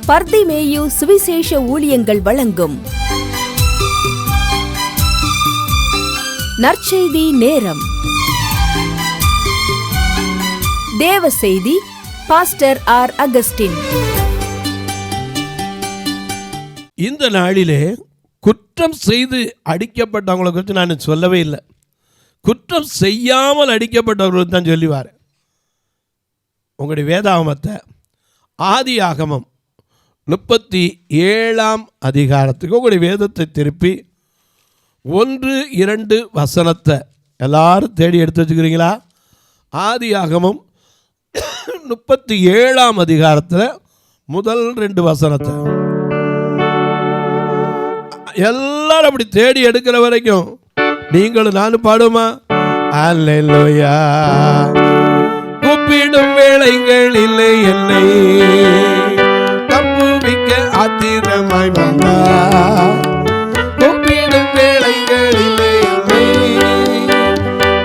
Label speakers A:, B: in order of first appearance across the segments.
A: பர்திமேயு சுவிசேஷ ஊழியங்கள் வழங்கும் நற்செய்தி நேரம். தேவ செய்தி பாஸ்டர் ஆர். அகஸ்டின்.
B: இந்த நாளிலே குற்றம் செய்து அடிக்கப்பட்டவங்களை குறித்து நான் சொல்லவே இல்லை. குற்றம் செய்யாமல் அடிக்கப்பட்டவர்களுக்கு தான் சொல்லிவார். உங்களுடைய வேதாகமத்தை ஆதியாகமம் 37ஆம் அதிகாரத்துக்கு உங்களுடைய வேதத்தை திருப்பி 1-2 வசனத்தை எல்லாரும் தேடி எடுத்து வச்சுக்கிறீங்களா? ஆதியாகமம் 37ஆம் அதிகாரத்தில் முதல் 2 வசனத்தை எல்லாரும் அப்படி தேடி எடுக்கிற வரைக்கும் நீங்களும் நானும் பாடுமா? அல்லேலூயா. கூப்பிடும் வேளைகள் இல்லை என்னை தப்புவிக்க ஆத்திரமாய் வந்தா. கூப்பிடும் வேளைகள் இல்லை என்னை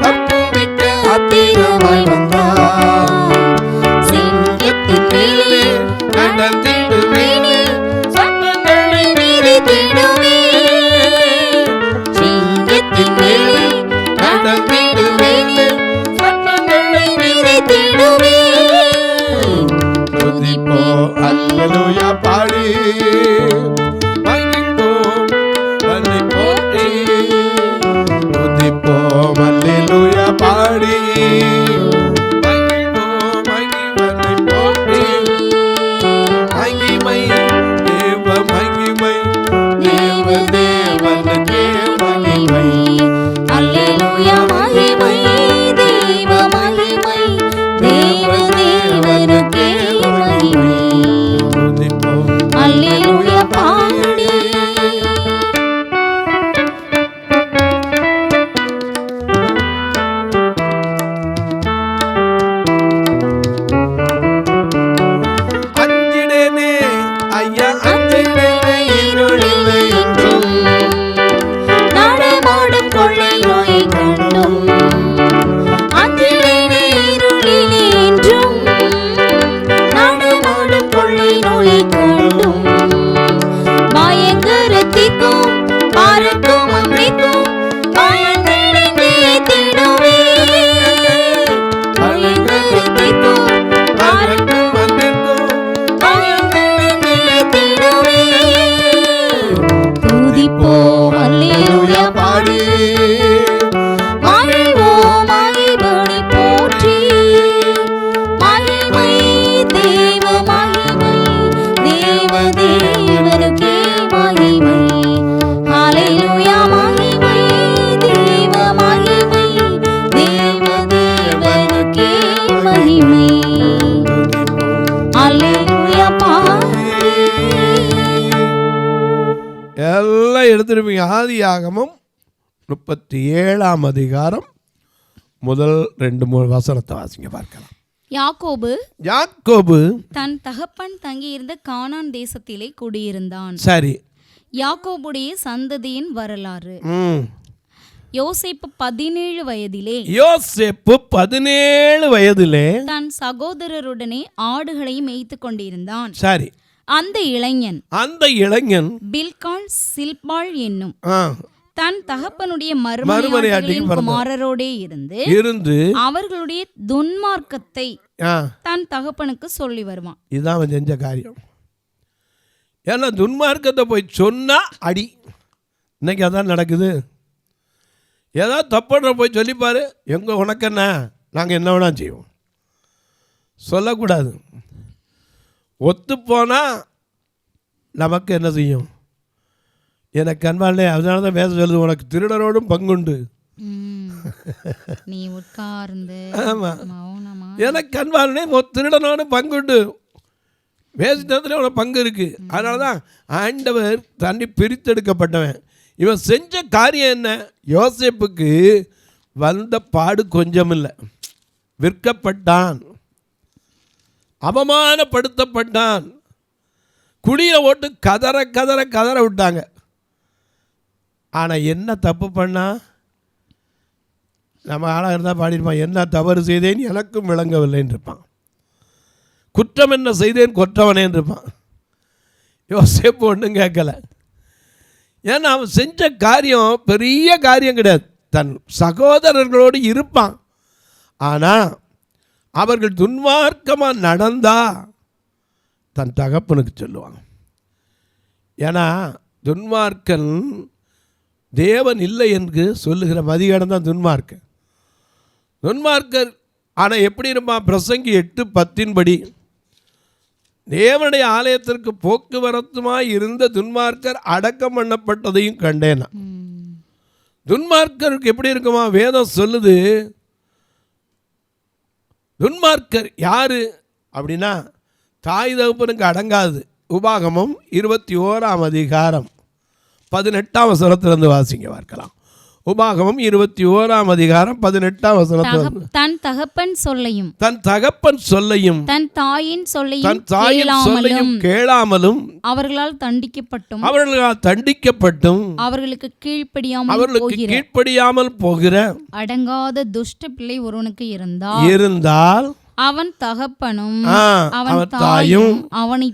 B: தப்புவிக்க ஆத்திரமாய் வந்தா. சிங்கத்தின் மேலே நடந்திடுவேன், சட்டங்களை மீறிடுவேன். சிங்கத்தின் மேலே நடந்திடுவேன், சட்டங்களை மீறிடுவேன். துதிப்போ அல்லேலூயா பாடி மகிழ்வோம் வல்லை போற்றி. துதிப்போம் அல்லேலூயா பாடி மகிழ்வோம் வல்லை போற்றி. மகிமை தேவ மகிமை, தேவ தேவனுக்கே மகிமை.
C: அல்லேலூயா மகிமை, தேவ மகிமை, தேவ தேவனுக்கே மகிமை.
B: துதிப்போம்
C: அல்லேலூயா பாடி
B: அஞ்சிடனே ஐயா அஞ்சிடனே இருளில்லை என்றும்
C: நடமாடும் கொள்ளை நோயை கண்டும் அஞ்சிடனே இருளிலே என்றும் நடமாடும் கொள்ளை நோயை கண்டும் பயங்கரத்திற்கும் பாருக்கும் அம்மைக்கும் பயந்தடைந்தே திடுவே. பயங்கரத்திற்கும் பாருக்கும் பயந்தடைந்தே திடுவே. துதிப்போம் அல்லேலூயா பாடி மகிழ்வோம் மகிழ்வனை போற்றி. மகிமை தேவ மகிமை, தேவ தேவனுக்கே மகிமை. அல்லேலூயா மகிமை, தேவ மகிமை, தேவ தேவனுக்கே மகிமை. அல்லேலூயா பாடி
B: எல்லாம் எடுத்துருப்பீங்க. ஆதியாகமம் 37ஆம் அதிகாரம் முதல் 2-3 வசனத்தை வாசிங்க பார்க்கலாம். யாக்கோபு
C: தன் தகப்பன் தங்கியிருந்த கானான் தேசத்திலே குடியிருந்தான்.
B: சரி,
C: யாக்கோபுடைய சந்ததியின் வரலாறு. யோசேப்பு 17 வயதிலே
B: யோசேப்பு 17 வயதிலே
C: தன் சகோதரருடனே ஆடுகளை மேய்த்து கொண்டிருந்தான்.
B: சரி,
C: அந்த இளைஞன்
B: பில்காள்
C: சில்பாள் என்னும்
B: ஆ,
C: தன் தகப்பனுடைய மறுமனையாட்டியின் குமாரரோடே இருந்து அவர்களுடைய துன்மார்க்கத்தை தன் தகப்பனுக்கு சொல்லி வருவான்.
B: இதுதான் அவன் செஞ்ச காரியம். ஏன்னா துன்மார்க்கத்தை போய் சொன்னா அடி. இன்னைக்கு அதான் நடக்குது. ஏதாவது தப்புன்ற போய் சொல்லிப்பாரு, எங்க உனக்கென்ன, நாங்கள் என்ன வேணா செய்வோம். சொல்லக்கூடாது. ஒத்துப்போனா நமக்கு என்ன செய்யும்? எனக்கு அன்பாலே, அதனால தான் வேதம் சொல்லுது, உனக்கு திருடரோடும் பங்குண்டு.
C: நீ உட்கார்ந்து
B: ஆமாம், எனக்கு அன்பாலே திருடனோடு பங்குண்டு. வேதத்தில் உனக்கு பங்கு இருக்குது. அதனால தான் ஆண்டவர் தண்ணி பிரித்தெடுக்கப்பட்டவன். இவன் செஞ்ச காரியம் என்ன? யோசேப்புக்கு வந்த பாடு கொஞ்சம் இல்லை. விற்கப்பட்டான், அவமானப்படுத்தப்பட்டான், குடியை ஓட்டு கதற கதற கதற விட்டாங்க. ஆனால் என்ன தப்பு பண்ணா? நம்ம ஆளாக இருந்தால் பாடிருப்பான், என்ன தவறு செய்தேன் எனக்கும் விளங்கவில்லைன்னு இருப்பான். குற்றம் என்ன செய்தேன் கொற்றவனேன்னு இருப்பான். யோசேப்பு ஒன்றும் கேட்கல. ஏன்னா அவன் செஞ்ச காரியம் பெரிய காரியம் கிடையாது. தன் சகோதரர்களோடு இருப்பான். ஆனால் அவர்கள் துன்மார்க்கமாக நடந்தா தன் தகப்பனுக்கு சொல்லுவாங்க. ஏன்னா துன்மார்க்கன் தேவன் இல்லை என்று சொல்லுகிற மதிகேடம் தான் துன்மார்க்கன். துன்மார்க்கர் ஆனால் எப்படி இருப்பான்? பிரசங்கி 8:10 தேவனுடைய ஆலயத்திற்கு போக்குவரத்துமாய் இருந்த துன்மார்க்கர் அடக்கம் பண்ணப்பட்டதையும் கண்டேன். துன்மார்க்கருக்கு எப்படி இருக்குமா? வேதம் சொல்லுது. துன்மார்க்கர் யாரு அப்படின்னா தாய் தகப்பனுக்கு அடங்காது. உபாகமம் 21:18 வாசிங்க பார்க்கலாம். உபாகமம் 21:18
C: தன் தகப்பன் சொல்லையும்
B: தன் தகப்பன் சொல்லையும்
C: தன் தாயின் சொல்லையும்
B: கேளாமலும்
C: அவர்களால் தண்டிக்கப்பட்டும்
B: அவர்களுக்கு
C: கீழ்ப்படியாமல்
B: போகிற
C: அடங்காத துஷ்ட பிள்ளை ஒருவனுக்கு
B: இருந்தால்
C: அவன் தகப்பனும்
B: அவன் தாயும்
C: அவனை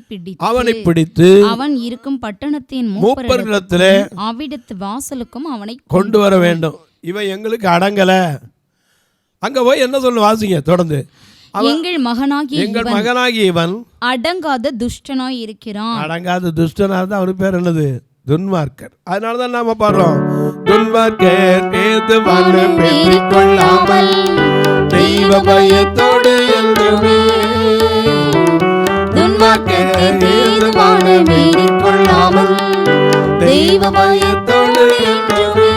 B: பிடித்து
C: அவன் இருக்கும் பட்டணத்தின்
B: மூப்பரிடத்திலே
C: அவ்விடத்து வாசலுக்கும் அவனை
B: கொண்டு வர வேண்டும். இவன் எங்களுக்கு அடங்கல. அங்க போய் என்ன சொல்லு? வாசிங்க தொடர்ந்து.
C: எங்கள் மகனாகிய இவன்
A: அடங்காத துஷ்டனாய் இருக்கிறான்.
B: அடங்காத துஷ்டனா இருந்தா அவனுக்கு பேர் என்னது? துன்மார்க்கர். அதனாலதான் நாம பாடுறோம், துன்மார்க்கர் ஏதுவான பெற்றிக் கொள்ளாமல் தெய்வ பயத்தோடு என்றுமே, துன்மார்க்கர் ஏதுவான பெற்றிக் கொள்ளாமல் தெய்வ பயத்தோடு என்றுமே,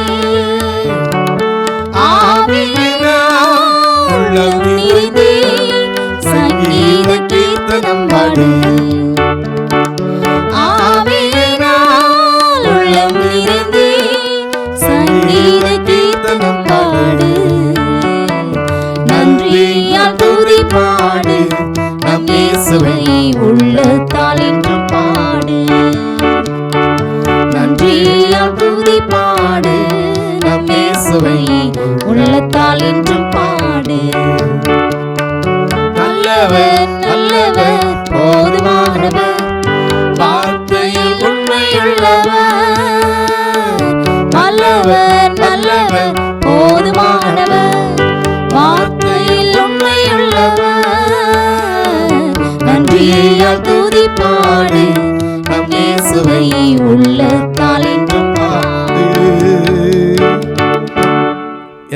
B: ஆவியினால் உள்ளம் நிறைந்து சங்கீத கீர்த்தனம் பாடு, ஆவியினால் உள்ளம் நிறைந்து சங்கீத கீர்த்தனம் பாடு, நன்றியால் துதி பாடு, நம் இயேசுவை உள்ளத்தால் என்றும் பாடு, நன்றியால் துதி பாடு, நம் இயேசுவை உள்ளத்தால் என்றும் பாடு, நல்லவர் நல்லவர் போதுமானவர், வார்த்தையில் உண்மையுள்ளவர், நல்லவர் நல்லவர் போதுமானவர், வார்த்தையில் உண்மையுள்ளவர், நன்றியால் துதி பாடு, நம் இயேசுவை உள்ளத்தால் என்றும் பாடு.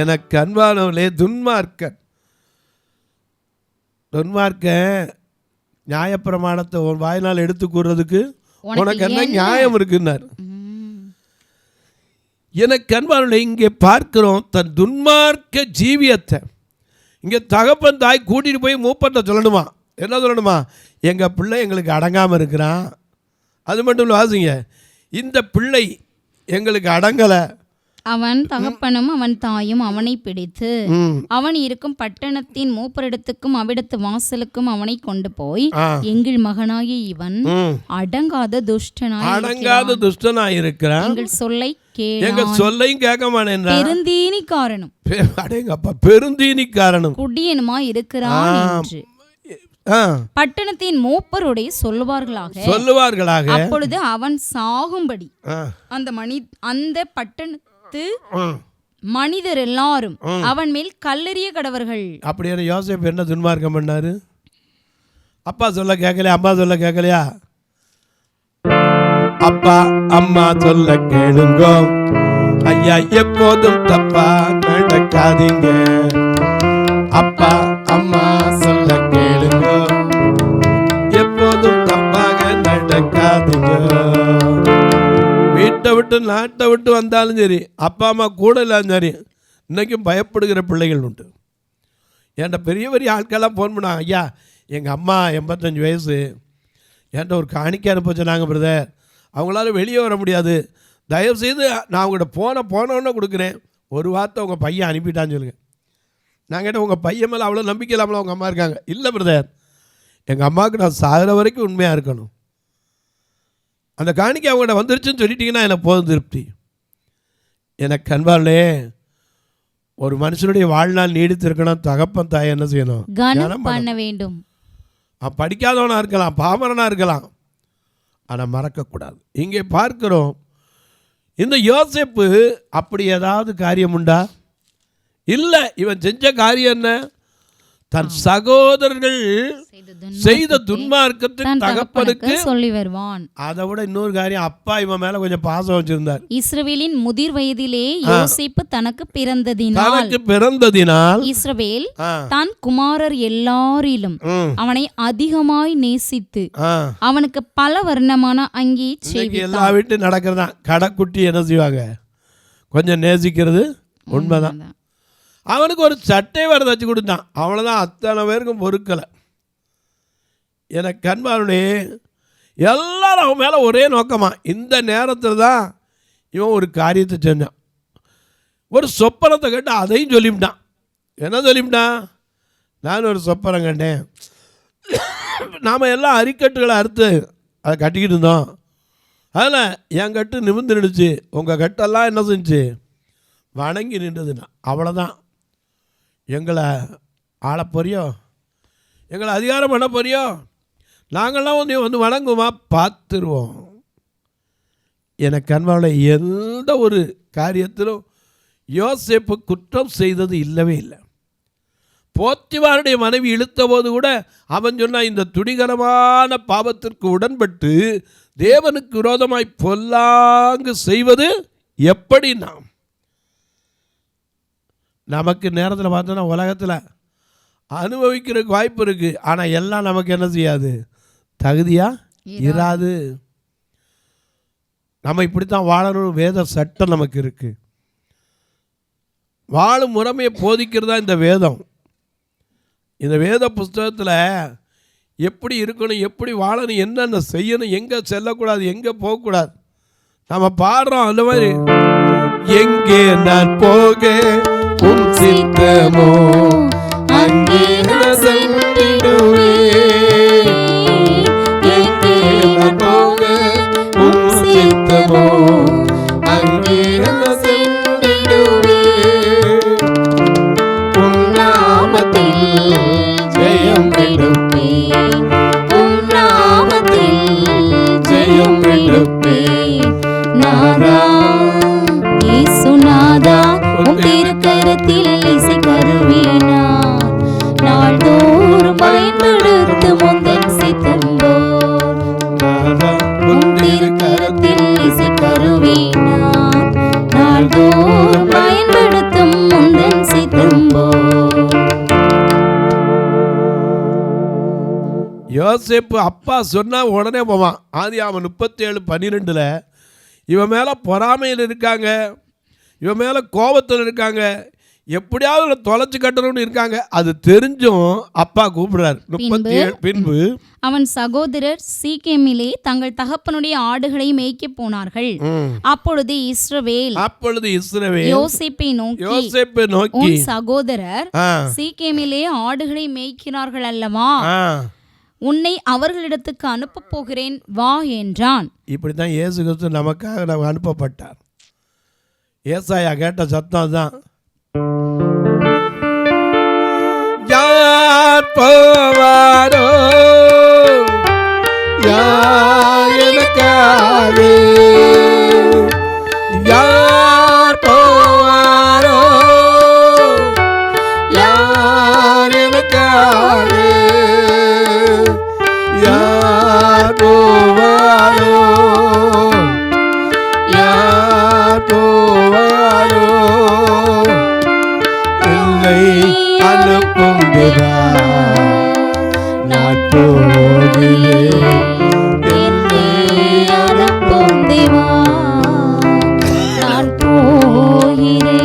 B: எனக்கு அன்பானவர்களே, துன்மார்க்கன் நியாயப்பிரமாணத்தை உன் வாயினால் எடுத்து கூறுறதுக்கு உனக்கு என்ன நியாயம் இருக்குன்னார். எனக்கு அன்பானவர்களே, இங்கே பார்க்கிறோம் தன் துன்மார்க்க ஜீவியத்தை. இங்கே தகப்பன் தாய் கூட்டிகிட்டு போய் மூப்பர்கிட்ட சொல்லணுமா? என்ன சொல்லணுமா? எங்கள் பிள்ளை எங்களுக்கு அடங்காமல் இருக்கிறான். அது மட்டும் இல்லை, வாசிங்க, இந்த பிள்ளை எங்களுக்கு அடங்கலை.
C: அவன் தகப்பனும் அவன் தாயும் அவனை பிடித்து அவன் இருக்கும் பட்டணத்தின் மூப்பரிடத்துக்கும் அவ்விடத்து வாசலுக்கும் அவனை கொண்டு போய், எங்கள் மகனாகிய இவன் அடங்காத துஷ்டனாய் இருக்கிறான், எங்கள்
B: சொல்லையும் கேட்க மாட்டேன்,
C: பெருந்தீனிக்காரனும் குடியனுமாய் இருக்கிறான் என்று பட்டணத்தின் மூப்பருடைய சொல்லுவார்களாக. அப்பொழுது அவன் சாகும்படி அந்த பட்டணத்து மனிதர் எல்லாரும் அவன் மேல் கல்லெறிய கடவர்கள்.
B: அப்படியே யோசேப்பு என்ன துன்மார்க்கம் பண்ணாரு? அப்பா சொல்ல கேட்கலையா? அம்மா சொல்ல கேட்கலையா? அப்பா அம்மா சொல்ல கேளுங்க ஐயா, எப்போதும் தப்பா நடக்காதீங்க. அப்பா அம்மா சொல்ல கேளுங்க, எப்போதும் தப்பாக நடக்காதீங்க. வீட்டை விட்டு நாட்டை விட்டு வந்தாலும் சரி, அப்பா அம்மா கூட இல்லாலும் சரி, இன்றைக்கும் பயப்படுகிற பிள்ளைகள் உண்டு. என்கிட்ட பெரிய பெரிய ஆட்கள்லாம் ஃபோன் பண்ணாங்க, ஐயா எங்கள் அம்மா 85 வயசு, என்கிட்ட ஒரு காணிக்கை அனுப்ப சொன்னாங்க பிரதர், அவங்களால வெளியே வர முடியாது, தயவுசெய்து நான் உங்கள்கிட்ட போனோன்னு கொடுக்குறேன், ஒரு வார்த்தை உங்கள் பையன் அனுப்பிட்டான்னு சொல்லுங்கள். நான் கேட்டேன், உங்கள் பையன் மேலே அவ்வளோ நம்பிக்கை இல்லாமல் அவங்க அம்மா இருக்காங்க. இல்லை பிரதர், எங்கள் அம்மாவுக்கு நான் சாகிற வரைக்கும் உண்மையாக இருக்கணும், அந்த காணிக்கை அவங்கள்ட்ட வந்துருச்சுன்னு சொல்லிட்டீங்கன்னா எனக்கு போதும் திருப்தி. எனக்கு அன்பாலே, ஒரு மனுஷனுடைய வாழ்நாள் நீடித்திருக்கணும், தகப்பன் தாய் என்ன செய்யணும்?
C: கனம் பண்ண வேண்டும்.
B: படிக்காதவனாக இருக்கலாம், பாமரனாக இருக்கலாம், ஆனால் மறக்கக்கூடாது. இங்கே பார்க்கிறோம், இந்த யோசேப்பு அப்படி ஏதாவது காரியம் உண்டா? இல்லை. இவன் செஞ்ச காரியம் என்ன? தன் சகோதரர்கள் செய்த துன்மார்க்கத்தின் தகப்பனுக்கு
C: சொல்லி வருவான்.
B: அதை விட இன்னொரு காரியம், அப்பா இவன் மேல கொஞ்சம் பாசம் வச்சிருந்தார்.
C: இஸ்ரவேலின் முதிர் வயதிலே யோசேப்பு தனக்கு பிறந்ததினால்
B: இஸ்ரவேல்
C: தான் குமாரர் எல்லாரிலும் அவனை அதிகமாய் நேசித்து அவனுக்கு பல வர்ணமான அங்கி செய்வித்தான்.
B: எல்லா வீட்டும் நடக்கிறதான். கடைக்குட்டி என்ன செய்வாங்க? கொஞ்சம் நேசிக்கிறது உண்மைதான். அவனுக்கு ஒரு சட்டை வர தச்சு கொடுத்தான். அவ்வளோதான். அத்தனை பேருக்கும் பொறுக்கலை. எனக்கு கண்பாருடைய எல்லாரும் அவன் மேலே ஒரே நோக்கமா. இந்த நேரத்தில் தான் இவன் ஒரு காரியத்தை செஞ்சான். ஒரு சொப்பனத்தை கேட்டு அதையும் சொல்லிவிட்டான். என்ன சொல்லிவிட்டான்? நான் ஒரு சொப்பனம் கண்டேன். நாம் எல்லாம் அரிக்கட்டுகளை அறுத்து அதை கட்டிக்கிட்டு இருந்தோம். அதில் என் கட்டு நிமிர்ந்து நின்றுச்சு, உங்கள் கட்டெல்லாம் என்ன செஞ்சு வணங்கி நின்றதுன்னா. அவ்வளோதான். எங்களை ஆள போறியோ? எங்களை அதிகாரம் பண்ண போறியோ? நாங்கள்லாம் வந்து வணங்குமா? பார்த்துருவோம். எனக்கு அன்பாவில் எந்த ஒரு காரியத்திலும் யோசேப்பு குற்றம் செய்தது இல்லவே இல்லை. போத்திபாருடைய மனைவி இழுத்த போது கூட அவன் சொன்னான், இந்த துணிகரமான பாவத்திற்கு உடன்பட்டு தேவனுக்கு விரோதமாய் பொல்லாங்கு செய்வது எப்படி? நமக்கு நேரத்தில் பார்த்தோன்னா உலகத்தில் அனுபவிக்கிறதுக்கு வாய்ப்பு இருக்குது. ஆனால் எல்லாம் நமக்கு என்ன செய்யாது? தகுதியாக இராது. நம்ம இப்படித்தான் வாழணும். வேத சட்டம் நமக்கு இருக்குது. வாழும் முறைமையை போதிக்கிறதா இந்த வேதம். இந்த வேத புஸ்தகத்தில் எப்படி இருக்கணும், எப்படி வாழணும், என்னென்ன செய்யணும், எங்கே செல்லக்கூடாது, எங்கே போகக்கூடாது. நம்ம பாடுறோம் அந்த மாதிரி, எங்கே நான் போக உம் சித்தமோ அங்கே நான் சென்றிடுவேன். எங்கே நான் போக உம் சித்தமோ அங்கே நான் சென்றிடுவேன். உம் நாமத்தில் ஜெயம் எடுப்பேன். உம் நாமத்தில் ஜெயம் எடுப்பேன். நாதா இயேசுநாதா உம் திருக்கரத்தில் இசை கருவினார். நாள்தோறும் பயன்படுத்து முந்தன் சித்தம்போல். உம் திருக்கரத்தில் இசை கருவினார். நாள்தோறும் பயன்படுத்தும் முந்தன் சித்தம்போல். யோசேப்பு அப்பா சொன்னா உடனே போவான். ஆதியாகமம் 37:12 இவன் மேலே பொறாமையில் இருக்காங்க, இவன் மேலே கோபத்தில் இருக்காங்க, எப்படியாவது தொலைச்சு கட்டணும்னு இருக்காங்க. அது தெரிஞ்சும் அப்பா கூப்பிடுறார். 37 பின்பு
C: அவன் சகோதரர் சீகேமிலே தங்கள் தகப்பனுடைய ஆடுகளை மேய்க்க போனார்கள். அப்பொழுது இஸ்ரவேல் யோசேப்பை நோக்கி உன் சகோதரர் சீகேமிலே ஆடுகளை மேய்க்கிறார்கள் அல்லவா, உன்னை அவர்களிடத்துக்கு அனுப்ப போகிறேன் வா என்றான்.
B: இப்படித்தான் இயேசு கிறிஸ்து நமக்காக நம்ம அனுப்பப்பட்டார். ஏசாயா கேட்ட சத்தம் தான், யார் போவாரோ யார் எனக்காக, யார் போவாரோ யார் எனக்காக, யார் போவாரோ யார் போவாரோ, இல்லை அனுப்பும் தேவா நான் போகிறேன்.
C: என்னை அனுப்பும் தேவா நான் போகிறேன்.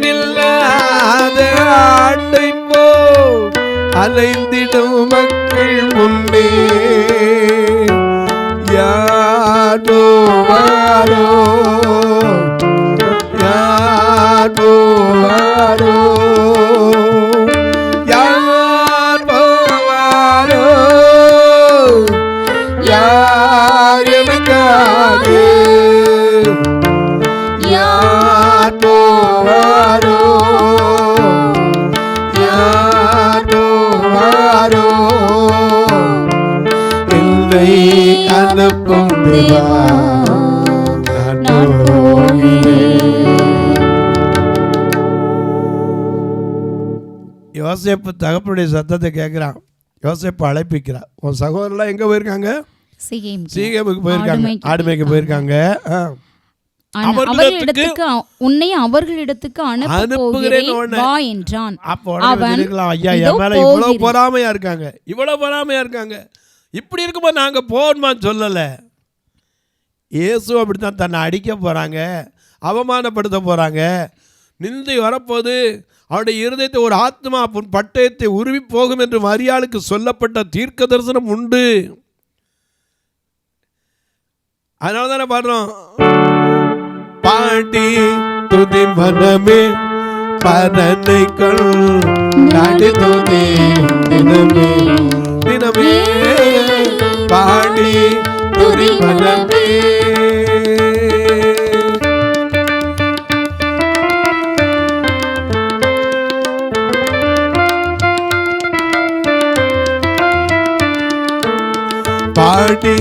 B: மெய்ப்பனில்லாத ஆட்டை போ அலைந்திடும் மக்கள் முன்னே, யார் போவாரோ யார் போவாரோ யார் போவாரோ யார் எனக்காக, யார் யோசேப்பு தகப்பனுடைய சத்தத்தை கேட்குறான். யோசேப்பு அழைப்பிக்கிறான். உன் சகோதரர்லாம் எங்கே போயிருக்காங்க? சீகேமுக்கு போயிருக்காங்க, ஆடு மேய்க்க போயிருக்காங்க.
C: அவர்களிடத்துக்கு உன்னை அவர்களிடத்துக்கு அனுப்புகிறேன் வா என்றான்.
B: அப்போ ஐயா என் மேல இவ்வளவு பொறாமையா இருக்காங்க, இவ்வளவு பொறாமையா இருக்காங்க, இப்படி இருக்கும்போது நாங்க போகணுமான்னு சொல்லலை. இயேசு அப்படித்தான் தன்னை அடிக்க போறாங்க, அவமானப்படுத்த போறாங்க, நிந்தை வரப்போது அவருடைய இருதயத்தை ஒரு ஆத்மா பட்டயத்தை உருவி போகும் என்று மரியாளுக்கு சொல்லப்பட்ட தீர்க்க தரிசனம் உண்டு. அதனால தானே பாடுறோம், பாட்டி துதி மனமே பரனை கொண்டாடி துதி தினமே தினமே பாடி துதி மனமே. பாடி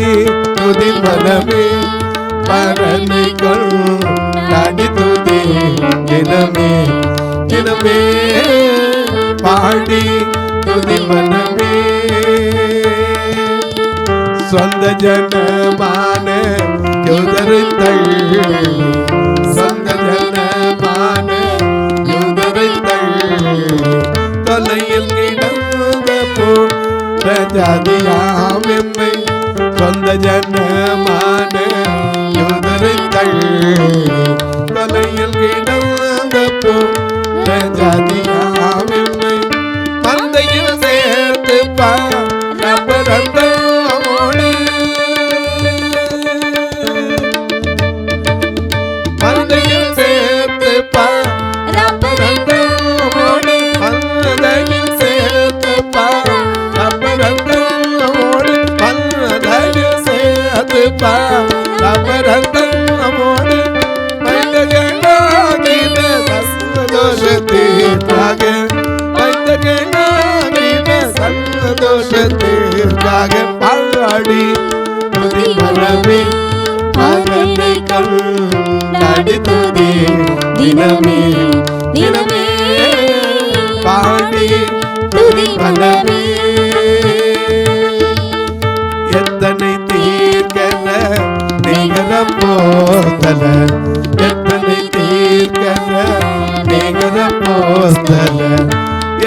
B: துதி மனமே பரனை கொண்டாடி துதி தினமே தினமே பாடி துதி மனமே. சொந்த ஜனமான யூதரை தள்ளி, சொந்த ஜனமான யூதரை தள்ளி, தொலையில் கிடந்த பிரஜாதியாம் எம்மை, சொந்த ஜனமான யூதரை தள்ளி, தொலையில் கிடந்த பிரஜாதியாம் எம்மை, தந்தையில் சேர்த்து பாரந்தோடு, தந்தையில் சேர்த்து பாரந்தோடு, தந்தையில் சேர்த்து பாரந்தோடு, தந்தையில் சேர்த்து பாரந்தோடு, மைந்தகனாகின சந்தோஷத்திற்காக, மைந்தகனாகின சந்தோஷத்திற்காக பாடி துதி மனமே பரனை கொண்டாடி துதி தினமே தினமே பாடி துதி மனமே. எத்தனை தீர்க்கன நிகர போதல, எத்தனை தீர்க்கன நிகர போதல,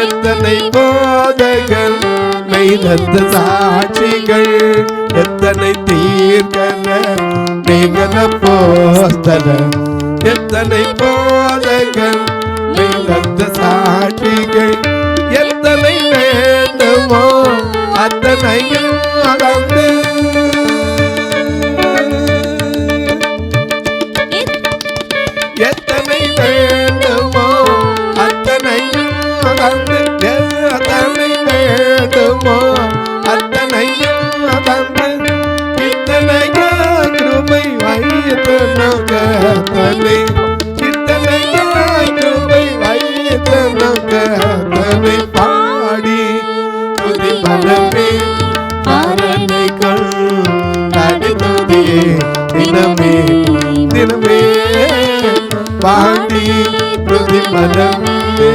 B: எத்தனை போதகள் மெய்தந்த சாட்சிகள், எத்தனை தீர்க்கன நிகர போதல, எத்தனை போதகள் மெய்தந்த சாட்சிகள், எத்தனை வேண்டுமோ அத்தனையும் அகந்து, எத்தனை வேண்டுமோ அத்தனையும் அகந்து, எத்தனை வேண்டுமோ அத்தனையும் அகந்து, இத்தனைய கிருபை வைத்து நோக்கத்தனை, இத்தனைய கிருபை வைத்து நோக்கத்தனை பாடி துதி மனமே பரனை கொண்டாடி துதி தினமே தினமே பாடி துதி மனமே.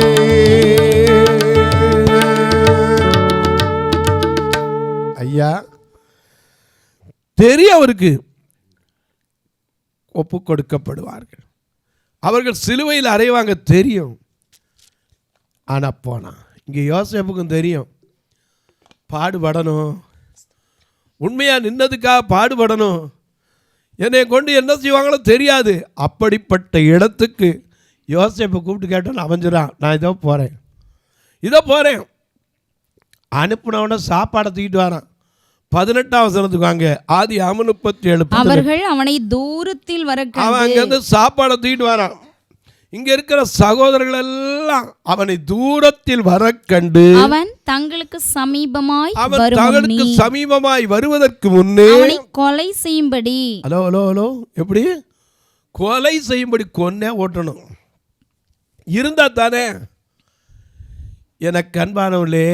B: ஐயா தெரியும், அவருக்கு ஒப்பு கொடுக்கப்படுவார்கள், அவர்கள் சிலுவையில் அறைவாங்க தெரியும். ஆனால் போனா இங்கே யோசேப்புக்கும் தெரியும், பாடுபடணும், உண்மையாக நின்னதுக்காக பாடுபடணும், என்னை கொண்டு என்ன செய்வாங்களோ தெரியாது. அப்படிப்பட்ட இடத்துக்கு யோசேப்பை கூப்பிட்டு கேட்டோன்னு அமைஞ்சிடான், நான் இதோ போகிறேன் இதோ போகிறேன். அனுப்புனவன சாப்பாடை தூக்கிட்டு வரான். 18ஆம் வசனத்துக்கு வாங்க, ஆதி 37.
C: அவர்கள் அவனை தூரத்தில் வர
B: அவன் அங்கேருந்து சாப்பாடை தூக்கிட்டு வரான். இங்க இருக்கிற சகோதரர்கள் எல்லாம் அவனை தூரத்தில் வர கண்டு,
C: அவன் தங்களுக்கு சமீபமாய்
B: வருவதற்கு முன்னே
C: அவனை கொலை செய்யும்படி,
B: ஹலோ ஹலோ ஹலோ எப்படி கொலை செய்யும்படி கொன்னே ஓட்டணும் இருந்தா தானே. எனக்கு அன்பானவர்களே,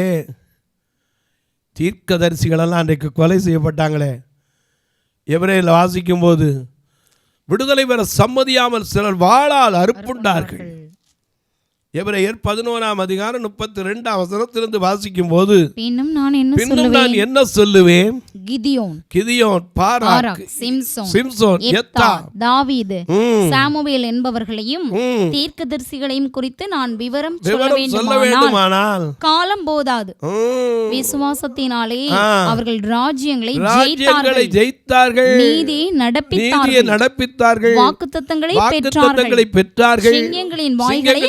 B: தீர்க்கதரிசிகளெல்லாம் அன்றைக்கு கொலை செய்யப்பட்டாங்களே. எபிரேயரில் வாசிக்கும் போது விடுதலை பெற சம்மதியாமல் சிலர் வாளால் அறுப்புண்டார்கள். எபிரேயர் 11ஆம் அதிகாரம் 32ஆம் வசனத்திலிருந்து வாசிக்கும் போது,
C: பின்னும் நான் என்ன
B: பின்னும் நான் என்ன சொல்லுவேன்,
C: கிதியோன்,
B: பாராக், சிம்சோன், யெப்தா,
C: தாவீது, சாமுவேல் என்பவர்களையும் தீர்க்கதரிசிகளையும் குறித்து நான் விவரம் சொல்ல வேண்டுமானால் காலம் போதாது. விசுவாசத்தினாலே அவர்கள் ராஜ்யங்களை ஜெயித்தார்கள், நீதியை நடப்பித்தார்கள், வாக்குத்தத்தங்களை பெற்றார்கள், சிங்கங்களின் வாய்களை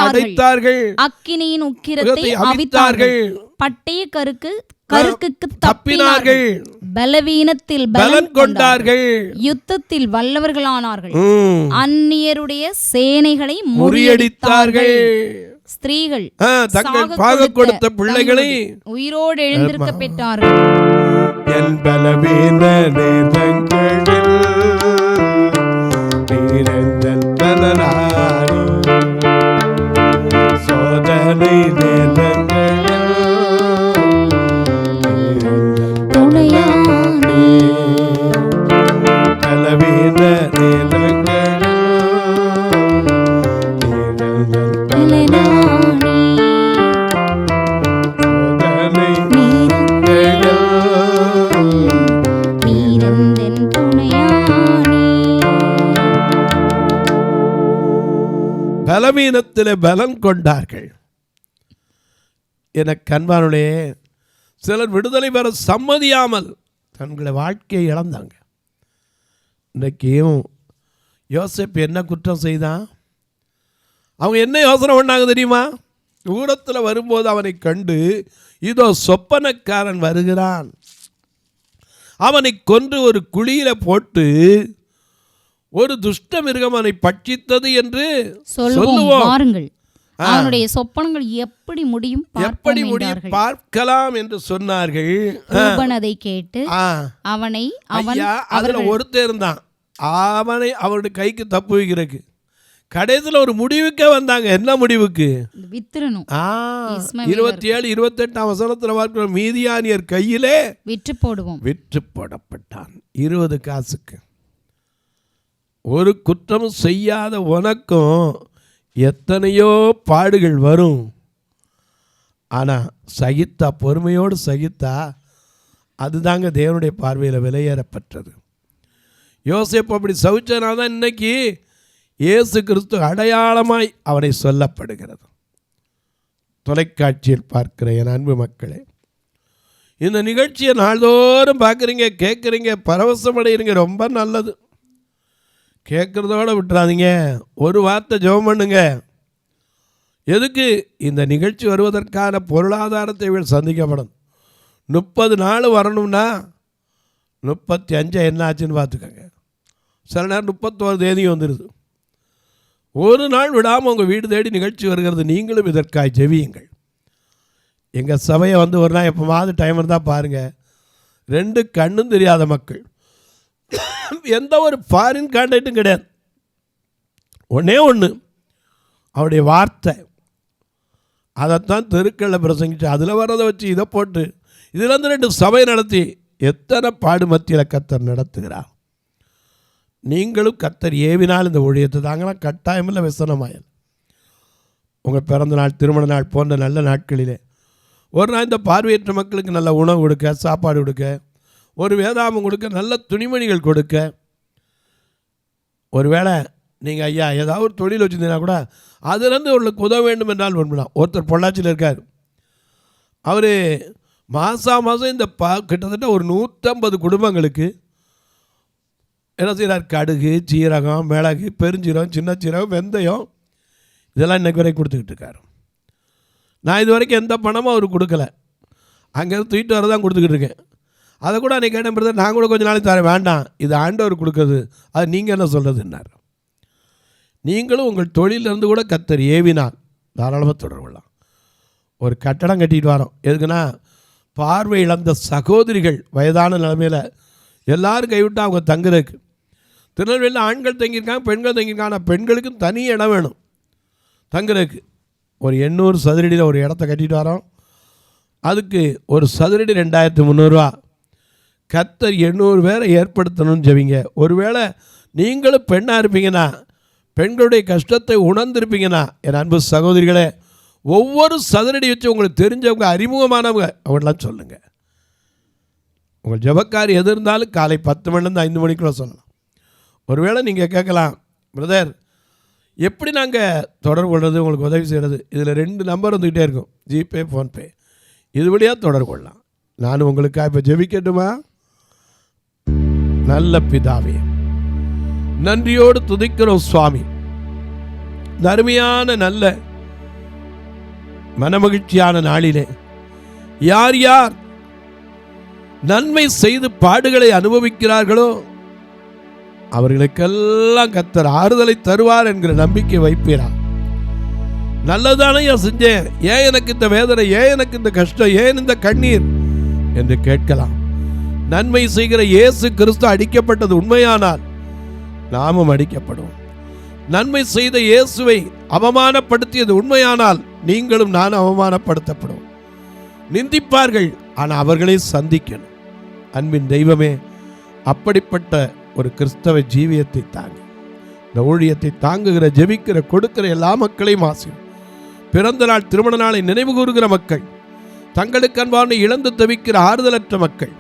C: அடைத்தார்கள், அக்கினியின் உக்கிரத்தை அவித்தார்கள், பட்டய கருக்குக்கு தப்பினார்கள், பலவீனத்தில் பலன் கொண்டார்கள், யுத்தத்தில் வல்லவர்களானார்கள், அந்நியருடைய சேனைகளை முறியடித்தார்கள், ஸ்திரீகள் தங்கள் கொடுத்த பிள்ளைகளை உயிரோடு எழுந்திருக்க பெற்றார்கள்.
B: என் பலவீன நேரங்களில் சோதனை நேரங்களில் துணையானே, பலவீன நேரங்களில் பலவீனத்திலே பலன் கொண்டார்கள். என கண்பானுடைய சிலர் விடுதலை பெற சம்மதியாமல் தங்களை வாழ்க்கையை இழந்தாங்க. இன்றைக்கும் யோசேப்பு என்ன குற்றம் செய்தான்? அவங்க என்ன யோசனை பண்ணாங்க தெரியுமா? தூரத்தில் வரும்போது அவனை கண்டு, இதோ சொப்பனக்காரன் வருகிறான், அவனை கொன்று ஒரு குழியில போட்டு ஒரு துஷ்ட மிருகம் அவனை பட்சித்தது என்று சொல்லுவோம்.
C: பாருங்கள், அவனுடைய சொப்பனங்கள் எப்படி முடியும்
B: பார்க்கலாம் என்று சொன்னார்கள்.
C: அதை கேட்டு
B: அதுல ஒருத்தர் இருந்தான், அவனுடைய கைக்கு தப்பு வைக்கிறதுக்கு கடைசியில் ஒரு முடிவுக்கே வந்தாங்க. என்ன முடிவுக்கு? வித்துறணும். 27, 28ஆம் வசனத்துல பார்க்கிறோம், மீதியானியர் கையிலே விற்று போடப்பட்டான் 20 காசுக்கு. ஒரு குற்றமும் செய்யாத உனக்கும் எத்தனையோ பாடுகள் வரும். ஆனால் சகித்தா, பொறுமையோடு சகித்தா, அதுதாங்க தேவனுடைய பார்வையில் விலையேறப்பட்டது. யோசேப்பு அப்படி சவிச்சனால தான் இன்னைக்கு இயேசு கிறிஸ்து அடையாளமாய் அவனை சொல்லப்படுகிறது. தொலைக்காட்சியில் பார்க்கிற என் அன்பு மக்களே, இந்த நிகழ்ச்சியை நாள்தோறும் பார்க்குறீங்க, கேட்குறீங்க, பரவசமடைகிறீங்க, ரொம்ப நல்லது. கேட்குறதோடு விட்டுறாதீங்க, ஒரு வார்த்தை ஜெபம் பண்ணுங்க. எதுக்கு? இந்த நிகழ்ச்சி வருவதற்கான பொருளாதாரத்தை சந்திக்கப்படும். 30 நாள் வரணும்னா 35 என்ன ஆச்சுன்னு பார்த்துக்கோங்க. சில நேரம் 31 தேதி வந்துடுது. ஒரு நாள் விடாமல் உங்கள் வீடு தேடி நிகழ்ச்சி வருகிறது. நீங்களும் இதற்காக ஜெபியுங்கள். எங்கள் சபையை ஒரு நாள் எப்போவாவது டைம் இருந்தால் பாருங்கள். 2 கண்ணும் தெரியாத மக்கள், எந்த ஒரு ஃபாரின் கான்டாக்டும் கிடையாது. ஒன்றே ஒன்று, அவருடைய வார்த்தை. அதைத்தான் தெருக்களில் பிரசங்கிச்சு, அதில் வர்றதை வச்சு இதை போட்டு இதில் 2 சபை நடத்தி எத்தனை பாடு மத்தியில் கர்த்தர் நடத்துகிறார். நீங்களும் கர்த்தர் ஏவினால் இந்த ஊழியத்தை தாங்கலாம், கட்டாயமில்லை விசனமாயல். உங்கள் பிறந்த நாள், திருமண நாள் போன்ற நல்ல நாட்களிலே ஒரு நாள் இந்த பார்வையற்ற மக்களுக்கு நல்ல உணவு கொடுக்க, சாப்பாடு கொடுக்க, ஒரு வேதாமம் கொடுக்க, நல்ல துணிமணிகள் கொடுக்க. ஒருவேளை நீங்கள் ஐயா ஏதாவது ஒரு தொழில் வச்சுருந்தீங்கன்னா கூட அதுலேருந்து உங்களுக்கு உதவ வேண்டும் என்றால் ஒன்றுலாம். ஒருத்தர் பொள்ளாச்சியில் இருக்கார். அவர் மாதம் இந்த கிட்டத்தட்ட ஒரு 150 குடும்பங்களுக்கு என்ன செய்கிறார்? கடுகு, சீரகம், மிளகு, பெருஞ்சீரகம், சின்ன சீரகம், வெந்தயம், இதெல்லாம் இன்றைக்கு வரைக்கும் கொடுத்துக்கிட்டு இருக்கார். நான் இது வரைக்கும் எந்த பணமும் அவர் கொடுக்கல, அங்கேருந்து தூக்கிட்டு வர தான் கொடுத்துக்கிட்டு இருக்கேன். அதை கூட அன்றைக்கி கேட்டேன், பிரதர் நான் கூட கொஞ்சம் நாளைக்கு தரேன். வேண்டாம், இது ஆண்டவர் கொடுக்குறது, அது நீங்கள் என்ன சொல்கிறதுன்னார். நீங்களும் உங்கள் தொழிலிருந்து கூட கர்த்தர் ஏவினால் தாராளமாக தொடரலாம். ஒரு கட்டடம் கட்டிட்டு வரோம். எதுக்குன்னா, பார்வை இழந்த சகோதரிகள் வயதான நிலைமையில் எல்லோரும் கைவிட்டு அவங்க தங்குறதுக்கு. திருநெல்வேலியில் ஆண்கள் தங்கியிருக்காங்க, பெண்கள் தங்கியிருக்காங்க. ஆனால் பெண்களுக்கும் தனி இடம் வேணும் தங்குறதுக்கு. ஒரு 800 சதுரடியில் ஒரு இடத்த கட்டிட்டு வரோம். அதுக்கு ஒரு சதுரடி 2300 ரூபா. கர்த்தர் 800 பேரை ஏற்படுத்தணும்னு ஜெபிங்க. ஒருவேளை நீங்களும் பெண்ணாக இருப்பீங்கன்னா பெண்களுடைய கஷ்டத்தை உணர்ந்திருப்பீங்கன்னா என் அன்பு சகோதரிகளே, ஒவ்வொரு சதுரடி வச்சு உங்களுக்கு தெரிஞ்சவங்க, அறிமுகமானவங்க, அவங்களாம் சொல்லுங்கள். உங்கள் ஜெபக்காரி எது இருந்தாலும் காலை 10 மணிலேருந்து 5 மணிக்குள்ளே சொல்லலாம். ஒருவேளை நீங்கள் கேட்கலாம், பிரதர் எப்படி நாங்கள் தொடர்பு கொள்வது, உங்களுக்கு உதவி செய்கிறது? இதில் 2 நம்பர் வந்துக்கிட்டே இருக்கும், ஜிபே, ஃபோன்பே. இது வழியாக தொடர்பு கொள்ளலாம். நான் உங்களுக்காக இப்போ ஜெபிக்கட்டுமா? நல்ல பிதாவே, நன்றியோடு துதிக்கிறோம் சுவாமி. அருமையான நல்ல மனமகிழ்ச்சியான நாளிலே யார் யார் நன்மை செய்து பாடுகளை அனுபவிக்கிறார்களோ அவர்களுக்கெல்லாம் கர்த்தர் ஆறுதலை தருவார் என்கிற நம்பிக்கை வைப்பீரா? நல்லதானே செஞ்சேன், ஏன் எனக்கு இந்த வேதனை, ஏன் எனக்கு இந்த கஷ்டம், ஏன் இந்த கண்ணீர் என்று கேட்கலாம். நன்மை செய்கிற இயேசு கிறிஸ்து அடிக்கப்பட்டது உண்மையானால் நாமும் அடிக்கப்படுவோம். நன்மை செய்த இயேசுவை அவமானப்படுத்தியது உண்மையானால் நீங்களும் நானும் அவமானப்படுத்தப்படுவோம். நிந்திப்பார்கள், ஆனால் அவர்களை சந்திக்கணும். அன்பின் தெய்வமே, அப்படிப்பட்ட ஒரு கிறிஸ்தவ ஜீவியத்தை தாங்கி இந்த ஊழியத்தை தாங்குகிற, ஜெபிக்கிற, கொடுக்கிற எல்லா மக்களையும் ஆசீர்வதியும். பிறந்த நாள், திருமண நாளை நினைவு கூறுகிற மக்கள், தங்களுக்கு அன்பான இழந்து தவிக்கிற ஆறுதலற்ற மக்கள்,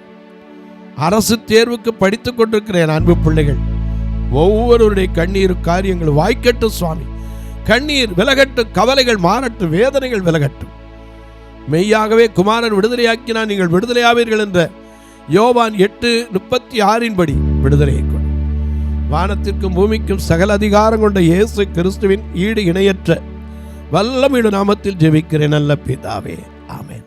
B: அரசு தேர்வுக்கு படித்துக் கொண்டிருக்கிற என் அன்பு பிள்ளைகள், ஒவ்வொருவருடைய கண்ணீர் காரியங்கள் வாய்க்கட்டும் சுவாமி. கண்ணீர் விலகட்டும், கவலைகள் மாறட்டும், வேதனைகள் விலகட்டும். மெய்யாகவே குமாரன் விடுதலையாக்கினால் நீங்கள் விடுதலையாவீர்கள் என்ற யோவான் 8:36 படி விடுதலையை கொண்டு வானத்திற்கும் பூமிக்கும் சகல அதிகாரம் கொண்ட இயேசு கிறிஸ்துவின் ஈடு இணையற்ற வல்லமையுள்ள நாமத்தில் ஜெபிக்கிறேன் நல்ல பிதாவே, ஆமென்.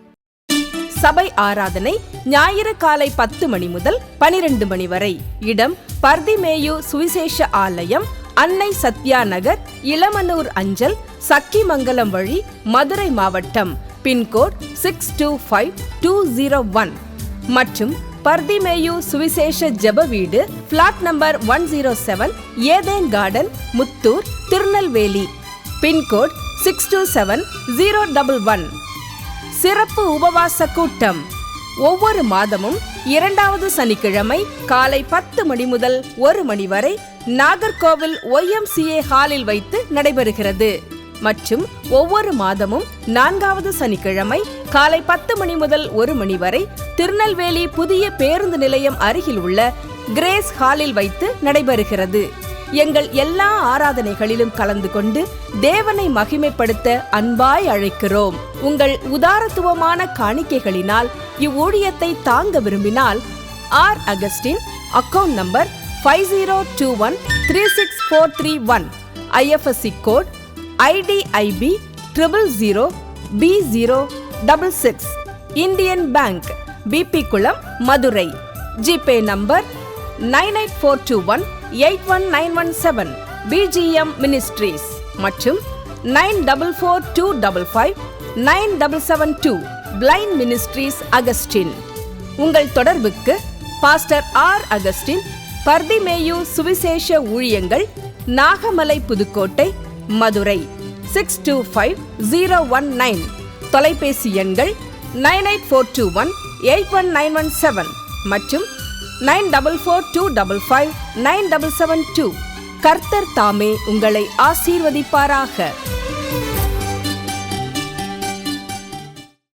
D: சபை ஆராதனை ஞாயிறு காலை 10 மணி முதல் 12 மணி வரை. இடம் பர்திமேயு சுவிசேஷ ஆலயம், அன்னை சத்யா நகர், இளமனூர் அஞ்சல், சக்கிமங்கலம் வழி, மதுரை மாவட்டம். பின்கோட் 625201 மற்றும் பர்திமேயு சுவிசேஷ ஜெப வீடு, plot number 107, Eden garden, Muthur, Tirunelveli. Pin code 627011. சிறப்பு உபவாச கூட்டம் ஒவ்வொரு மாதமும் 2வது சனிக்கிழமை காலை 10 மணி முதல் 1 மணி வரை நாகர்கோவில் YMCA ஹாலில் வைத்து நடைபெறுகிறது. மற்றும் ஒவ்வொரு மாதமும் 4வது சனிக்கிழமை காலை 10 மணி முதல் 1 மணி வரை திருநெல்வேலி புதிய பேருந்து நிலையம் அருகில் உள்ள கிரேஸ் ஹாலில் வைத்து நடைபெறுகிறது. எங்கள் எல்லா ஆராதனைகளிலும் கலந்து கொண்டு தேவனை மகிமைப்படுத்த அன்பாய் அழைக்கிறோம். உங்கள் உதாரத்துவமான காணிக்கைகளினால் இவ்வூழியத்தை தாங்க விரும்பினால் R. Augustin, account number 5021364331, IFSC code IDIB 000B066, Indian bank, BP Kulam, Madurai. GPay number 9842181917, BGM ministries மற்றும் 9442559772, பிளைண்ட் மினிஸ்ட்ரீஸ் அகஸ்டின். உங்கள் தொடர்புக்கு பாஸ்டர் R. அகஸ்டின், பர்திமேயு சுவிசேஷ ஊழியங்கள், நாகமலை, புதுக்கோட்டை, மதுரை 625019. தொலைபேசி எண்கள் 9842181917 மற்றும் 9442559772. கர்த்தர் தாமே உங்களை ஆசீர்வதிப்பாராக.